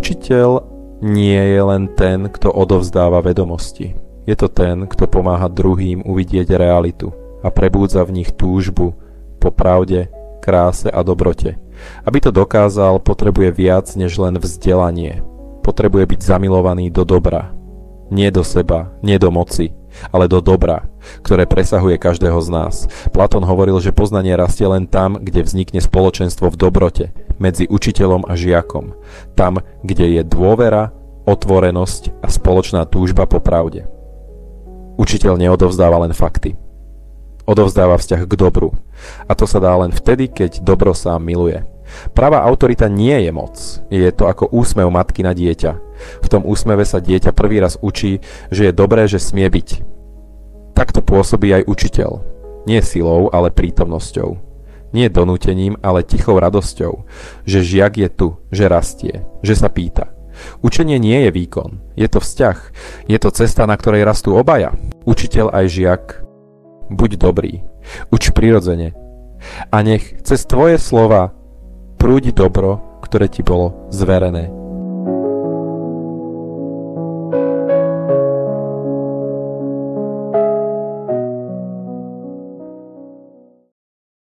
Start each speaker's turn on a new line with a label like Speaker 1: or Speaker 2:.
Speaker 1: Učiteľ nie je len ten, kto odovzdáva vedomosti. Je to ten, kto pomáha druhým uvidieť realitu a prebúdza v nich túžbu po pravde, kráse a dobrote. Aby to dokázal, potrebuje viac než len vzdelanie. Potrebuje byť zamilovaný do dobra. Nie do seba, nie do moci, ale do dobra, ktoré presahuje každého z nás. Platón hovoril, že poznanie rastie len tam, kde vznikne spoločenstvo v dobrote, medzi učiteľom a žiakom. Tam, kde je dôvera, otvorenosť a spoločná túžba po pravde. Učiteľ neodovzdáva len fakty. Odovzdáva vzťah k dobru. A to sa dá len vtedy, keď dobro sám miluje. Pravá autorita nie je moc. Je to ako úsmev matky na dieťa. V tom úsmeve sa dieťa prvý raz učí, že je dobré, že smie byť. Takto pôsobí aj učiteľ. Nie silou, ale prítomnosťou. Nie donútením, ale tichou radosťou. Že žiak je tu, že rastie, že sa pýta. Učenie nie je výkon. Je to vzťah. Je to cesta, na ktorej rastú obaja. Učiteľ aj žiak. Buď dobrý. Uč prirodzene. A nech cez tvoje slova prúdi dobro, ktoré ti bolo zverené.